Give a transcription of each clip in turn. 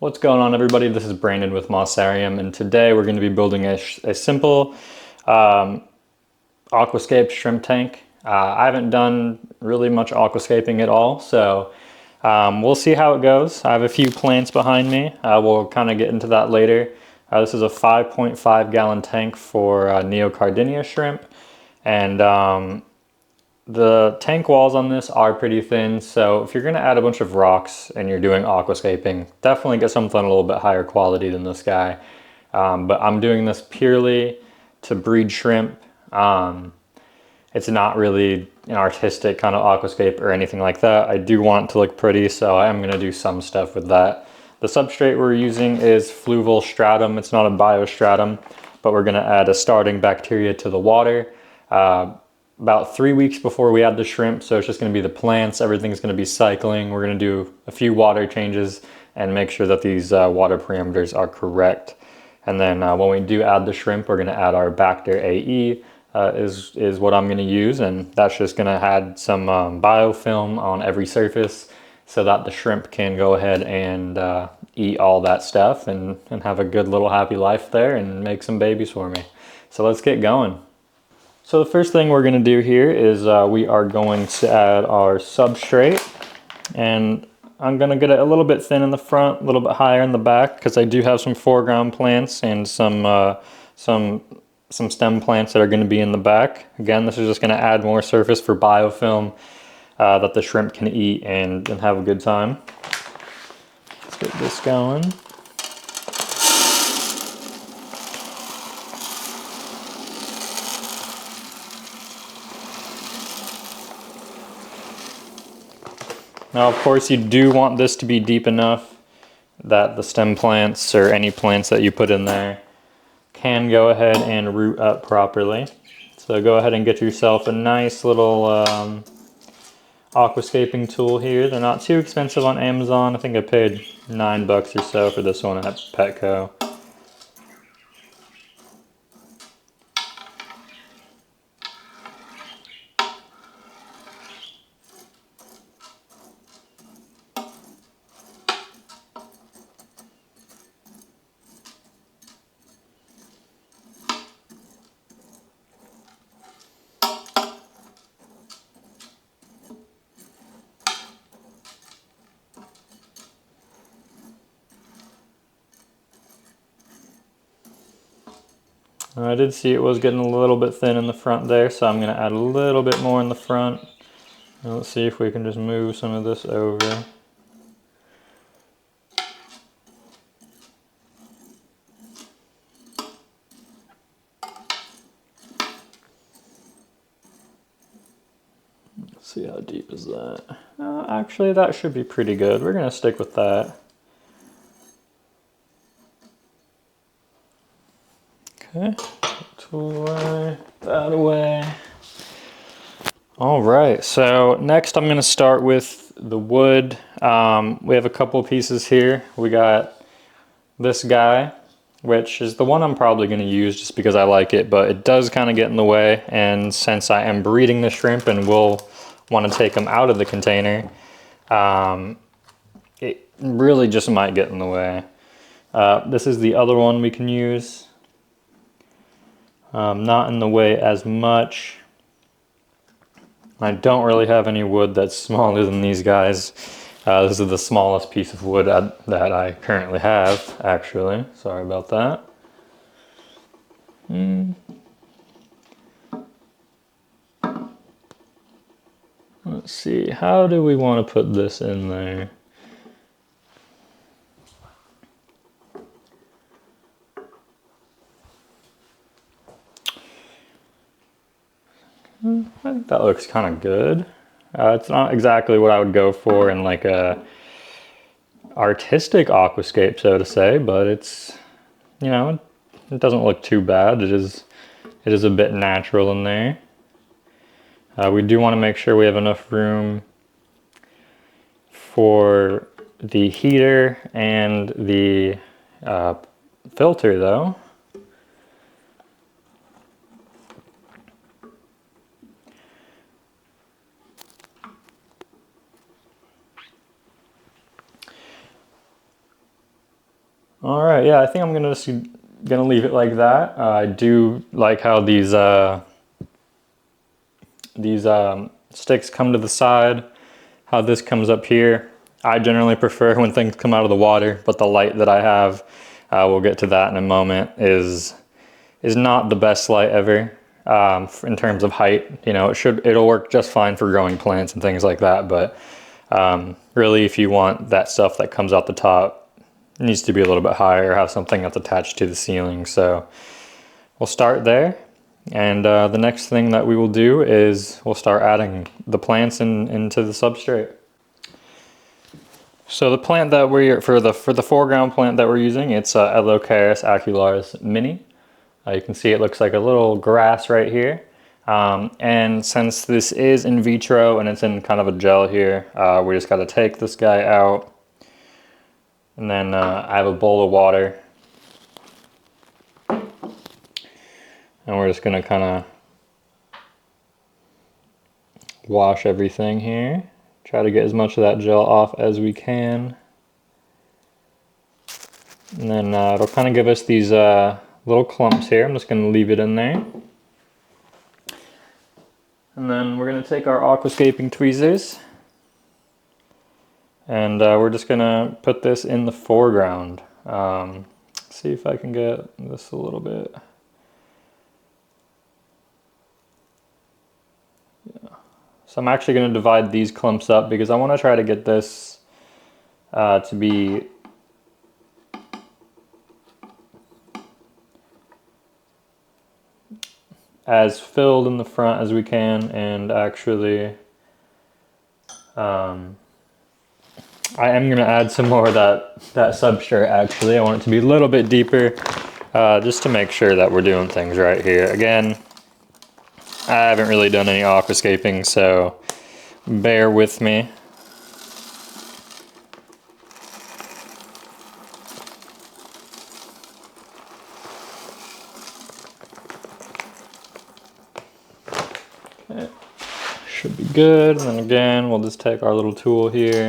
What's going on, everybody? This is Brandon with Mossarium, and today we're going to be building a simple aquascape shrimp tank. I haven't done really much aquascaping at all, so we'll see how it goes. I have a few plants behind me. We'll kind of get into that later. This is a 5.5 gallon tank for neocardinia shrimp, and the tank walls on this are pretty thin, so if you're going to add a bunch of rocks and you're doing aquascaping, definitely get something a little bit higher quality than this guy. But I'm doing this purely to breed shrimp. It's not really an artistic kind of aquascape or anything like that. I do want it to look pretty, so I am going to do some stuff with that. The substrate we're using is fluval stratum. It's not a biostratum, but we're going to add a starting bacteria to the water. About 3 weeks before we add the shrimp, so it's just going to be the plants. Everything's going to be cycling. We're going to do a few water changes and make sure that these water parameters are correct. And then when we do add the shrimp, we're going to add our Bacter AE is what I'm going to use, and that's just going to add some biofilm on every surface so that the shrimp can go ahead and eat all that stuff and have a good little happy life there and make some babies for me. So let's get going. So the first thing we're going to do here is we are going to add our substrate, and I'm going to get it a little bit thin in the front, a little bit higher in the back, because I do have some foreground plants and some stem plants that are going to be in the back. Again, this is just going to add more surface for biofilm that the shrimp can eat and have a good time. Let's get this going. Now, of course, you do want this to be deep enough that the stem plants or any plants that you put in there can go ahead and root up properly. So go ahead and get yourself a nice little aquascaping tool here. They're not too expensive on Amazon. I think I paid $9 or so for this one at Petco. I did see it was getting a little bit thin in the front there, so I'm going to add a little bit more in the front. Now let's see if we can just move some of this over. Let's see, how deep is that? Actually, that should be pretty good. We're going to stick with that. Okay, tool away, that away. All right, so next I'm going to start with the wood. We have a couple pieces here. We got this guy, which is the one I'm probably going to use just because I like it, but it does kind of get in the way, and since I am breeding the shrimp and will want to take them out of the container, it really just might get in the way. This is the other one we can use. Not in the way as much. I don't really have any wood that's smaller than these guys. This is the smallest piece of wood that I currently have, actually. Sorry about that. Let's see, how do we want to put this in there? I think that looks kind of good. It's not exactly what I would go for in like a artistic aquascape, so to say, but it's, you know, it doesn't look too bad. It is a bit natural in there. We do want to make sure we have enough room for the heater and the filter, though. All right, yeah, I think I'm gonna leave it like that. I do like how these sticks come to the side, how this comes up here. I generally prefer when things come out of the water, but the light that I have, we'll get to that in a moment, is not the best light ever in terms of height. You know, it'll work just fine for growing plants and things like that, but really if you want that stuff that comes out the top, it needs to be a little bit higher, have something that's attached to the ceiling. So we'll start there. And the next thing that we will do is we'll start adding the plants into the substrate. So the plant that for the foreground plant that we're using, it's Elocaris acularis mini. You can see it looks like a little grass right here. And since this is in vitro and it's in kind of a gel here, we just got to take this guy out. And then I have a bowl of water. And we're just going to kind of wash everything here. Try to get as much of that gel off as we can. And then it'll kind of give us these little clumps here. I'm just going to leave it in there. And then we're going to take our aquascaping tweezers. And we're just going to put this in the foreground. See if I can get this a little bit. Yeah. So I'm actually going to divide these clumps up because I want to try to get this to be as filled in the front as we can, and actually I am going to add some more of that substrate actually. I want it to be a little bit deeper just to make sure that we're doing things right here. Again, I haven't really done any aquascaping, so bear with me. Okay. Should be good. And then again, we'll just take our little tool here.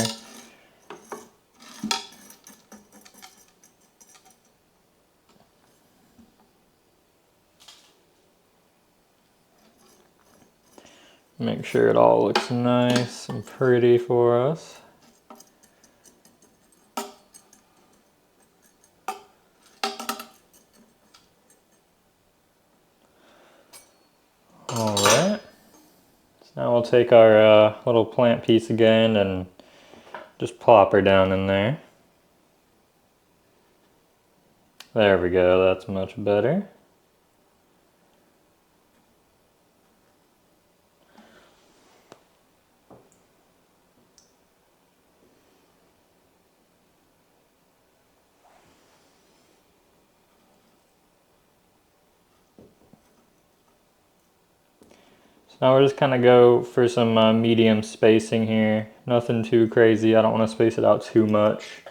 Make sure it all looks nice and pretty for us. All right. So now we'll take our little plant piece again and just plop her down in there. There we go, that's much better. So now we're just kind of go for some medium spacing here. Nothing too crazy, I don't want to space it out too much.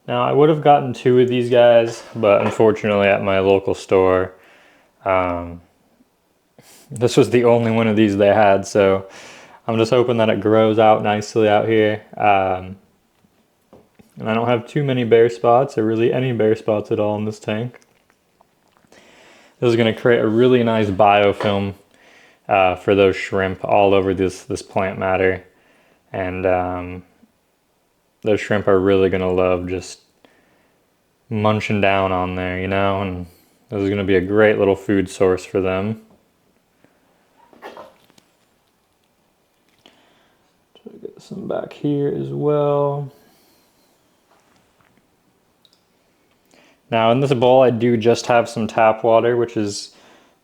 Now I would have gotten 2 of these guys, but unfortunately at my local store, this was the only one of these they had, so I'm just hoping that it grows out nicely out here. And I don't have too many bare spots, or really any bare spots at all in this tank. This is going to create a really nice biofilm for those shrimp all over this plant matter. And those shrimp are really going to love just munching down on there, you know, and this is going to be a great little food source for them. some back here as well. Now in this bowl I do just have some tap water, which is,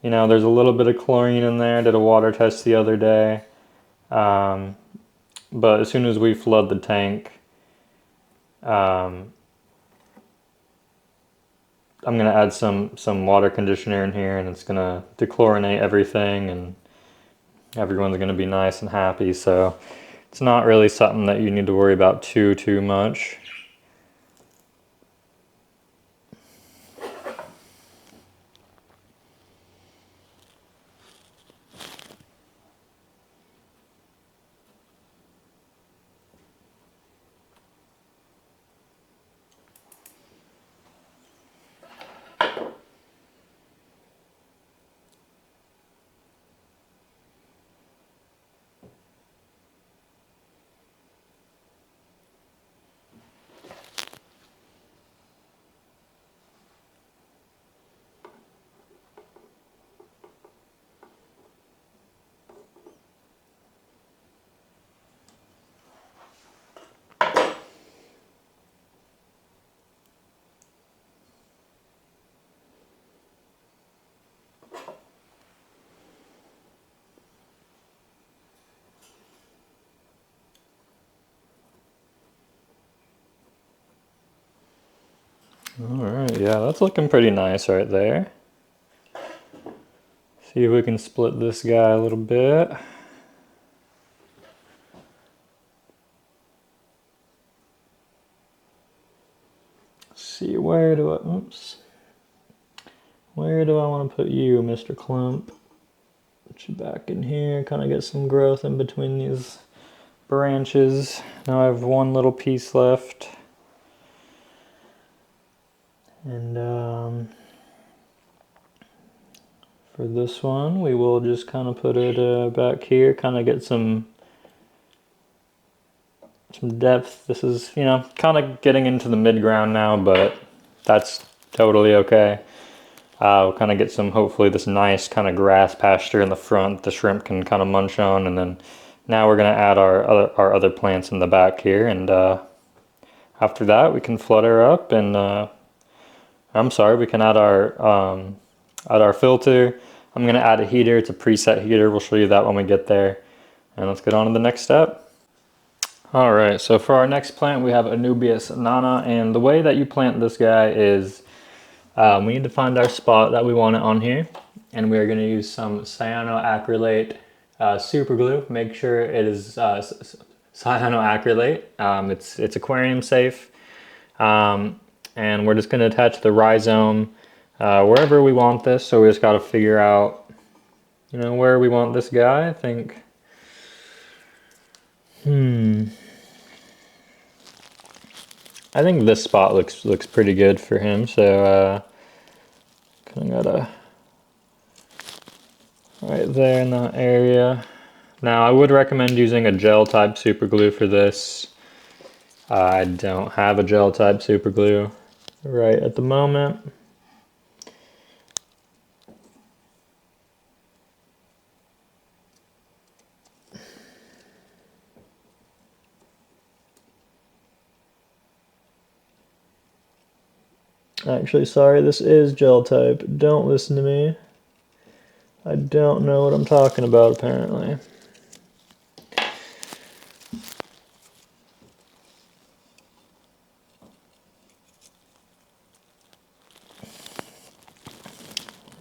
you know, there's a little bit of chlorine in there. I did a water test the other day. But as soon as we flood the tank, I'm going to add some water conditioner in here, and it's going to dechlorinate everything, and everyone's going to be nice and happy. So it's not really something that you need to worry about too much. Alright, yeah, that's looking pretty nice right there. See if we can split this guy a little bit. See, where do I want to put you, Mr. Clump? Put you back in here, kind of get some growth in between these branches. Now I have one little piece left. And for this one, we will just kind of put it back here, kind of get some depth. This is, you know, kind of getting into the mid-ground now, but that's totally okay. We'll kind of get some, hopefully this nice kind of grass pasture in the front the shrimp can kind of munch on, and then now we're going to add our other plants in the back here, and after that we can flood her up, and we can add our filter. I'm going to add a heater. It's a preset heater. We'll show you that when we get there, and let's get on to the next step. Alright, so for our next plant we have Anubias nana, and the way that you plant this guy is we need to find our spot that we want it on here, and we are going to use some cyanoacrylate super glue. Make sure it is cyanoacrylate. It's aquarium safe, and we're just going to attach the rhizome wherever we want this. So we just got to figure out, you know, where we want this guy. I think I think this spot looks pretty good for him, so kind of gotta right there in that area. Now I would recommend using a gel type super glue for this. I don't have a gel type super glue right at the moment. Actually, sorry, this is gel type. Don't listen to me. I don't know what I'm talking about, apparently.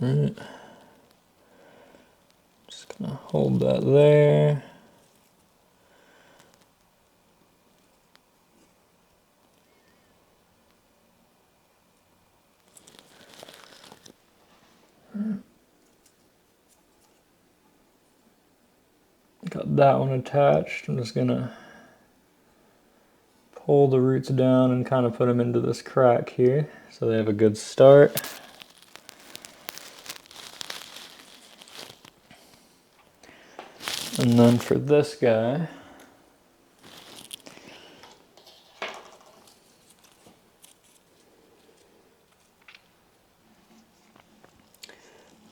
Alright. Just gonna hold that there. Got that one attached. I'm just gonna pull the roots down and kind of put them into this crack here so they have a good start. And then for this guy,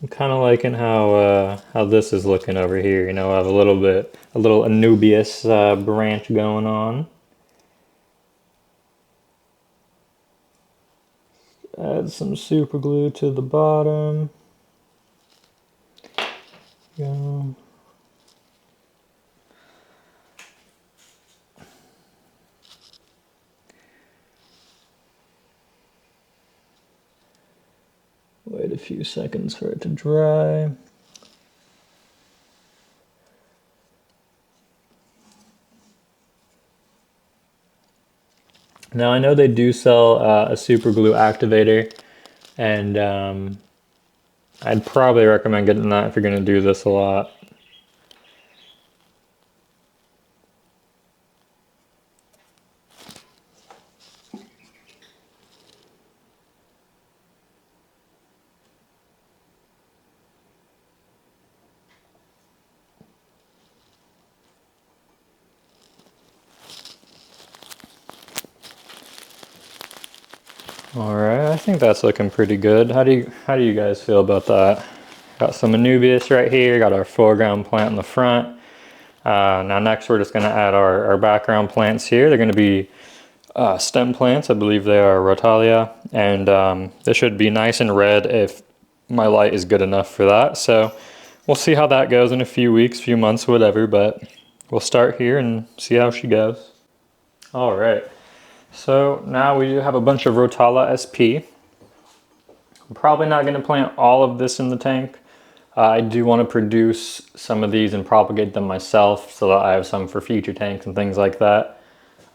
I'm kind of liking how this is looking over here. You know, I have a little Anubias branch going on. Add some super glue to the bottom. Go. Wait a few seconds for it to dry. Now I know they do sell a super glue activator, and I'd probably recommend getting that if you're going to do this a lot. All right, I think that's looking pretty good. How do you guys feel about that? Got some Anubias right here. Got our foreground plant in the front. Now next we're just going to add our background plants here. They're going to be stem plants. I believe they are Rotalia, and they should be nice and red if my light is good enough for that. So we'll see how that goes in a few weeks, few months, whatever, but we'll start here and see how she goes. All right. So now we do have a bunch of Rotala SP. I'm probably not going to plant all of this in the tank. I do want to produce some of these and propagate them myself so that I have some for future tanks and things like that.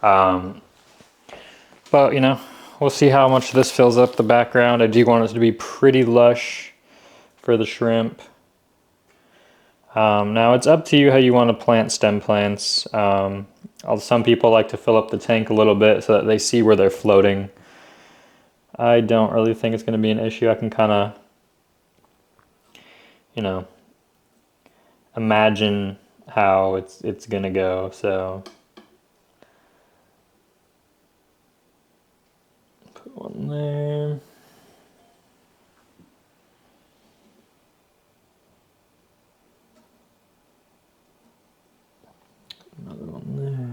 But you know, we'll see how much this fills up the background. I do want it to be pretty lush for the shrimp. Now it's up to you how you want to plant stem plants. Some people like to fill up the tank a little bit so that they see where they're floating. I don't really think it's going to be an issue. I can kind of, you know, imagine how it's going to go. So put one there. Another one there.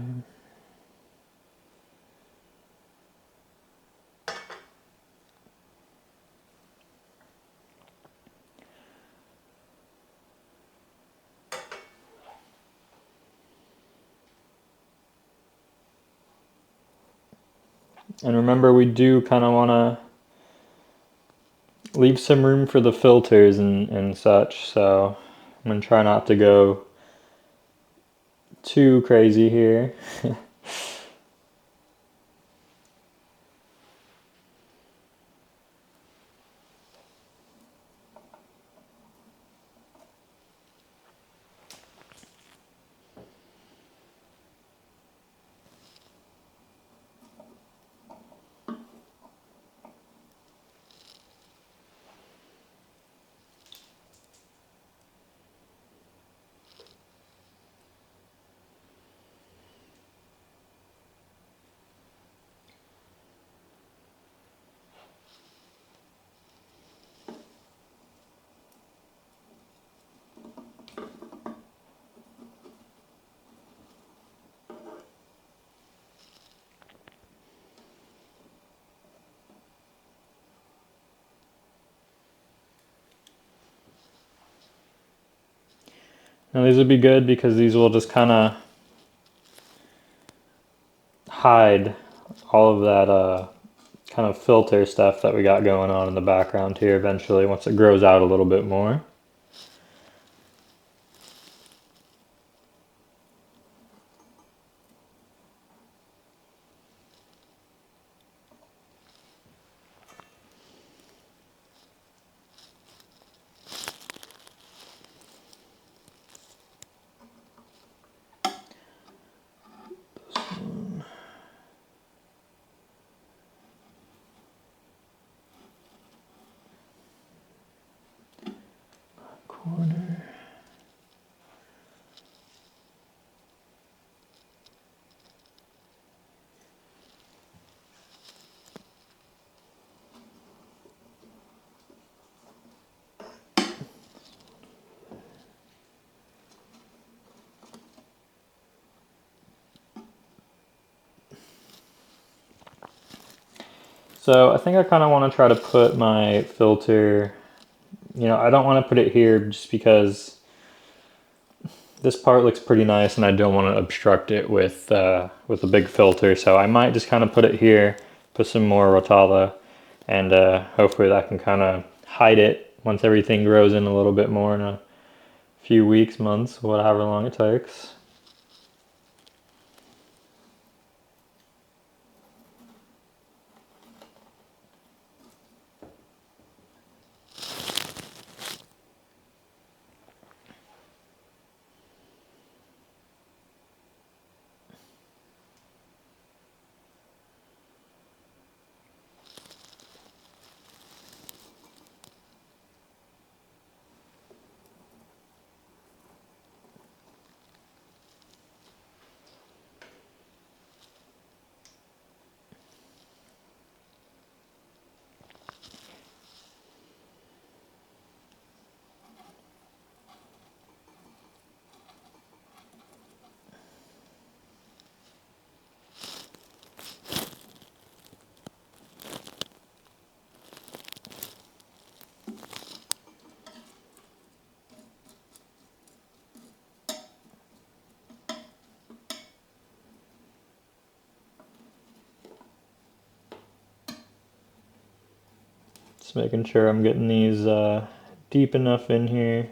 And remember, we do kind of want to leave some room for the filters and such, so I'm going to try not to go too crazy here. Now these would be good because these will just kind of hide all of that kind of filter stuff that we got going on in the background here eventually once it grows out a little bit more. Corner. So I think I kind of want to try to put my filter, you know, I don't want to put it here just because this part looks pretty nice and I don't want to obstruct it with a big filter. So I might just kind of put it here, put some more Rotala, and hopefully that can kind of hide it once everything grows in a little bit more in a few weeks, months, whatever long it takes. Just making sure I'm getting these deep enough in here.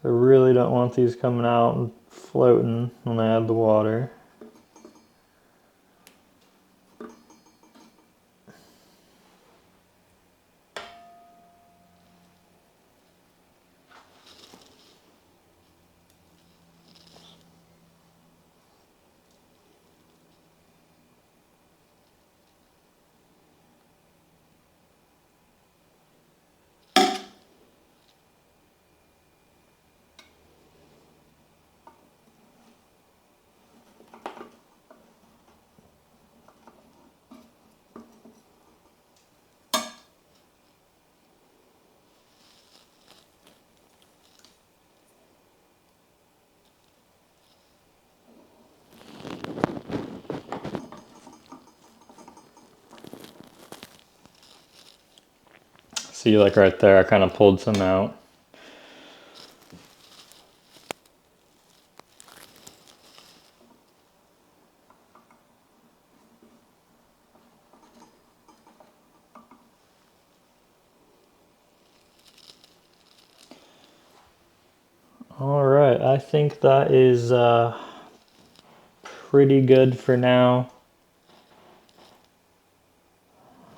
I really don't want these coming out and floating when I add the water. See, like right there, I kind of pulled some out. All right, I think that is pretty good for now.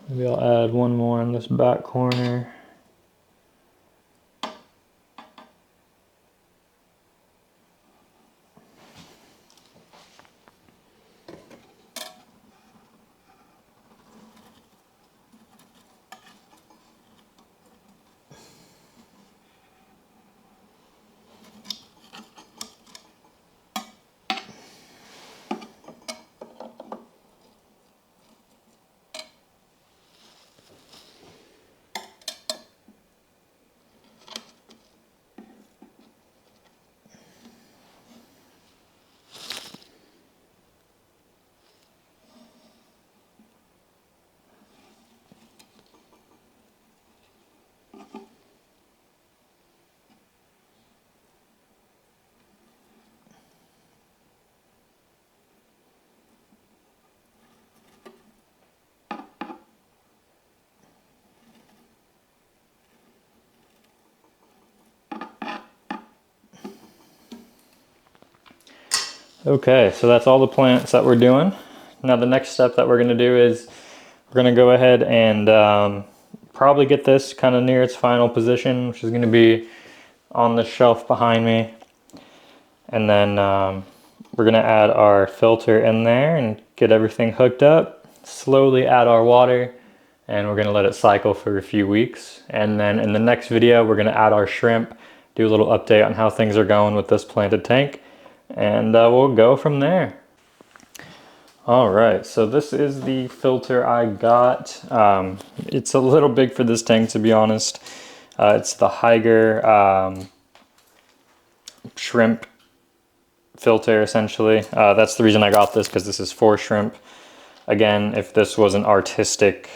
Maybe I'll add one more in this back corner. Okay, so that's all the plants that we're doing. Now the next step that we're going to do is we're going to go ahead and probably get this kind of near its final position, which is going to be on the shelf behind me. And then we're going to add our filter in there and get everything hooked up. Slowly add our water, and we're going to let it cycle for a few weeks. And then in the next video, we're going to add our shrimp, do a little update on how things are going with this planted tank, and we'll go from there. All right, so this is the filter I got. It's a little big for this tank, to be honest. It's the Higer shrimp filter essentially. That's the reason I got this, because this is for shrimp. Again, if this was an artistic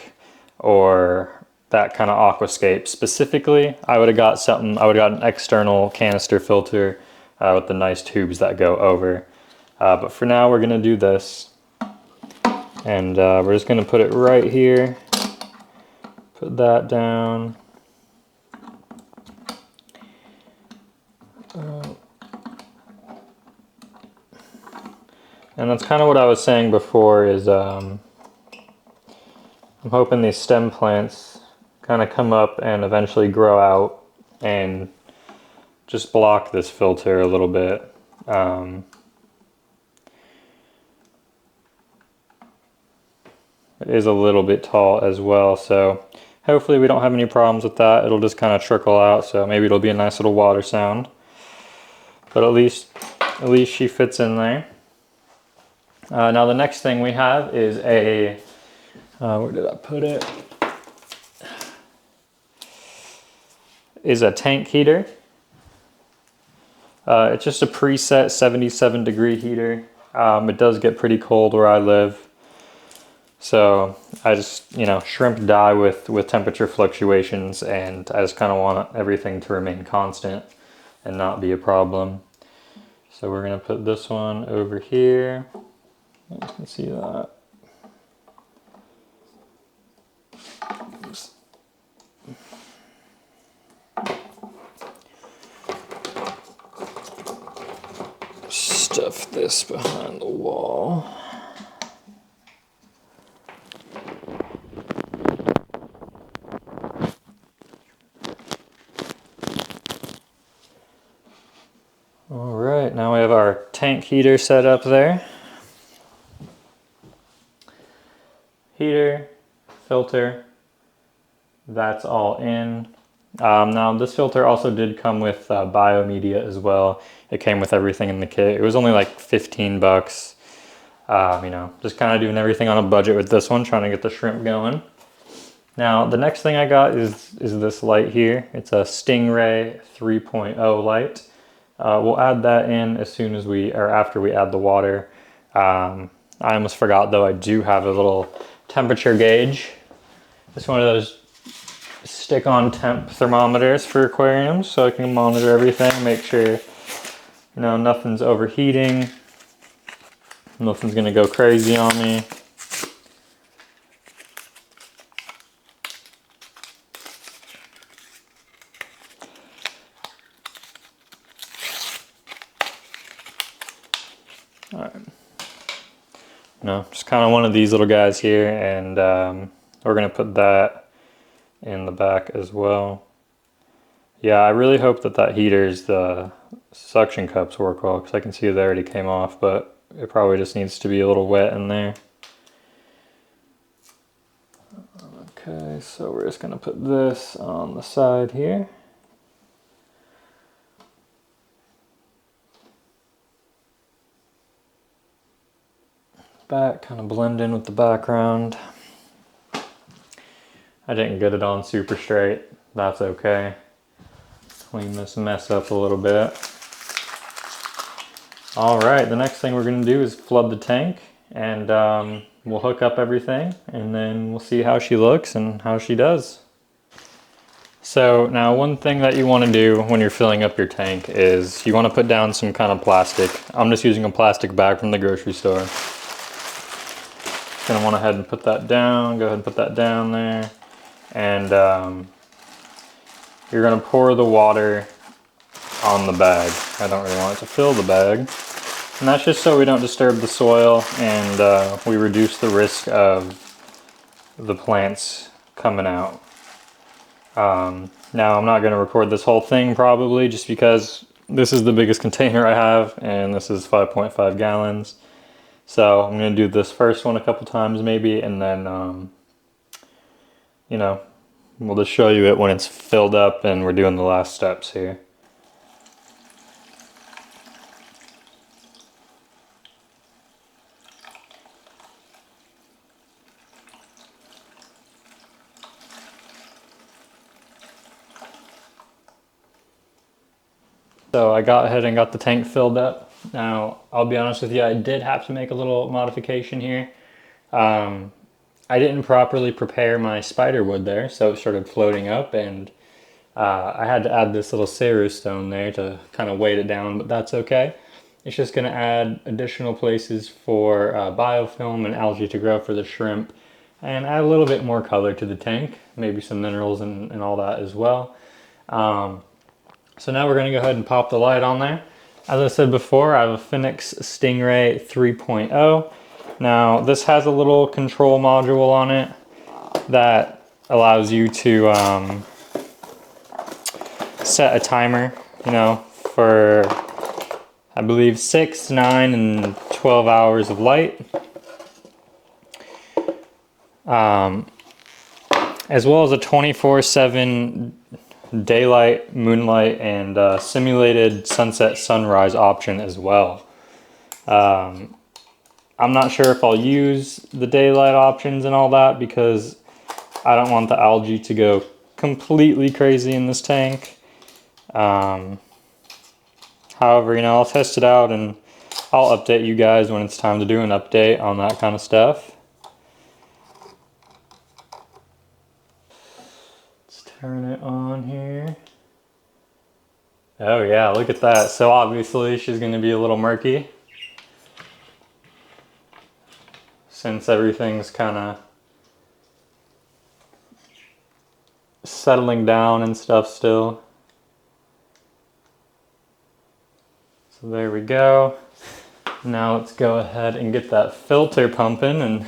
or that kind of aquascape specifically, I would have got something, I would have got an external canister filter with the nice tubes that go over. But for now, we're gonna do this. And we're just gonna put it right here. Put that down. And that's kind of what I was saying before, is I'm hoping these stem plants kind of come up and eventually grow out and just block this filter a little bit. It is a little bit tall as well, so hopefully we don't have any problems with that. It'll just kind of trickle out, so maybe it'll be a nice little water sound. But at least she fits in there. Now the next thing we have is a, where did I put it? Is a tank heater. It's just a preset 77-degree heater. It does get pretty cold where I live. So I just, you know, shrimp die with temperature fluctuations, and I just kind of want everything to remain constant and not be a problem. So we're gonna put this one over here. You can see that. Oops. Stuff this behind the wall. All right, now we have our tank heater set up there. Heater, filter, that's all in. Now this filter also did come with biomedia as well. It came with everything in the kit. It was only like 15 bucks. You know, just kind of doing everything on a budget with this one, trying to get the shrimp going. Now the next thing I got is this light here. It's a Stingray 3.0 light. We'll add that in as soon as after we add the water. I almost forgot though, I do have a little temperature gauge. It's one of those stick-on temp thermometers for aquariums, so I can monitor everything, make sure, you know, nothing's overheating, nothing's gonna go crazy on me. All right. No, just kind of one of these little guys here, and we're gonna put that in the back as well. Yeah, I really hope that the suction cups work well, because I can see they already came off, but it probably just needs to be a little wet in there. Okay, so we're just gonna put this on the side here. Back, kind of blend in with the background. I didn't get it on super straight. That's okay. Clean this mess up a little bit. All right, the next thing we're gonna do is flood the tank, and we'll hook up everything, and then we'll see how she looks and how she does. So now one thing that you want to do when you're filling up your tank is you want to put down some kind of plastic. I'm just using a plastic bag from the grocery store. Gonna want to head and put that down. Go ahead and put that down there, and you're gonna pour the water on the bag. I don't really want it to fill the bag, and that's just so we don't disturb the soil, and we reduce the risk of the plants coming out. Now I'm not gonna record this whole thing probably, just because this is the biggest container I have, and this is 5.5 gallons. So I'm going to do this first one a couple times maybe, and then, you know, we'll just show you it when it's filled up and we're doing the last steps here. So I got ahead and got the tank filled up. Now, I'll be honest with you, I did have to make a little modification here. I didn't properly prepare my spider wood there, so it started floating up, and I had to add this little ceru stone there to kind of weight it down, but that's okay. It's just going to add additional places for biofilm and algae to grow for the shrimp, and add a little bit more color to the tank, maybe some minerals and all that as well. So now we're going to go ahead and pop the light on there. As I said before, I have a Phoenix Stingray 3.0. Now this has a little control module on it that allows you to set a timer, you know, for I believe 6, 9, and 12 hours of light. As well as a 24/7 daylight, moonlight, and simulated sunset sunrise option as well. I'm not sure if I'll use the daylight options and all that because I don't want the algae to go completely crazy in this tank. However, you know, I'll test it out and I'll update you guys when it's time to do an update on that kind of stuff. Let's turn it on here. Oh yeah, look at that. So obviously she's going to be a little murky, since everything's kind of settling down and stuff still. So there we go. Now let's go ahead and get that filter pumping, and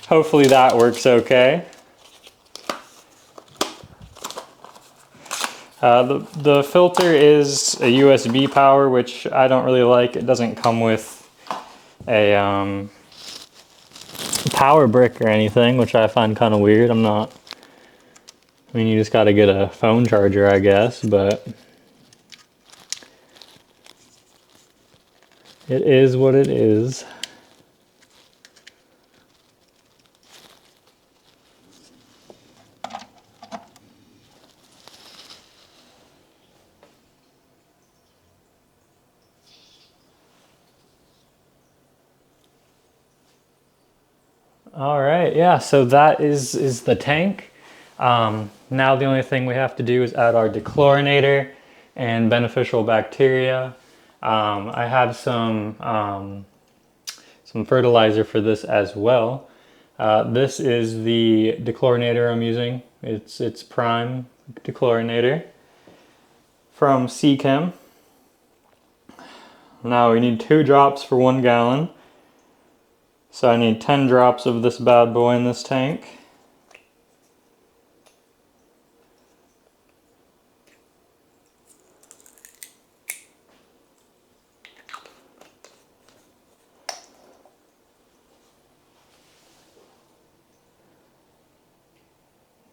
hopefully that works okay. The filter is a USB power, which I don't really like. It doesn't come with a power brick or anything, which I find kind of weird. I mean, you just got to get a phone charger, I guess, but it is what it is. All right, yeah, so that is the tank. Now the only thing we have to do is add our dechlorinator and beneficial bacteria. I have some fertilizer for this as well. This is the dechlorinator I'm using. It's Prime dechlorinator from Seachem. Now we need 2 drops for 1 gallon. So I need 10 drops of this bad boy in this tank.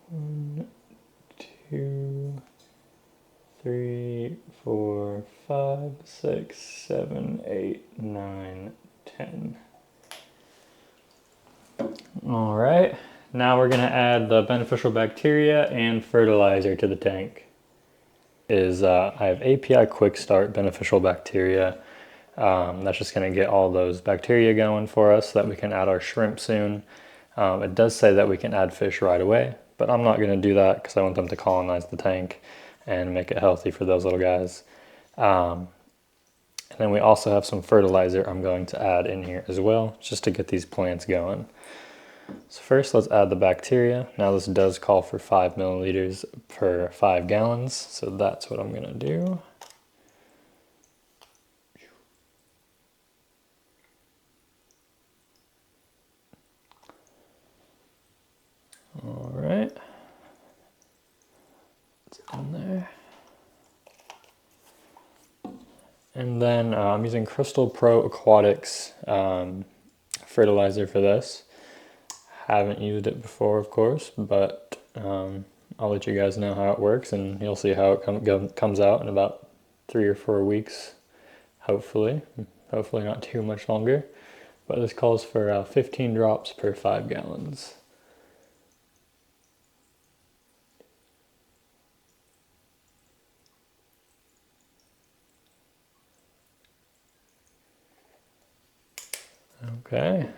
One, 2, 3, 4, 5, 6, 7, 8, 9, 10. All right, now we're gonna add the beneficial bacteria and fertilizer to the tank. I have API Quick Start beneficial bacteria. That's just gonna get all those bacteria going for us so that we can add our shrimp soon. It does say that we can add fish right away, but I'm not gonna do that because I want them to colonize the tank and make it healthy for those little guys. And then we also have some fertilizer I'm going to add in here as well, just to get these plants going. So first let's add the bacteria. Now this does call for 5 milliliters per 5 gallons, so that's what I'm gonna do. All right, it's in there. And then I'm using Crystal Pro Aquatics fertilizer for this. Haven't used it before, of course, but I'll let you guys know how it works, and you'll see how it comes out in about 3 or 4 weeks, hopefully not too much longer. But this calls for 15 drops per 5 gallons. Okay,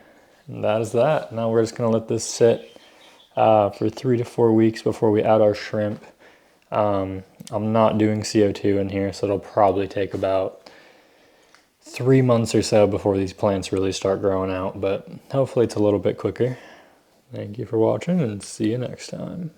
and that is that. Now we're just gonna let this sit for 3 to 4 weeks before we add our shrimp. I'm not doing CO2 in here, so it'll probably take about 3 months or so before these plants really start growing out, but hopefully it's a little bit quicker. Thank you for watching and see you next time.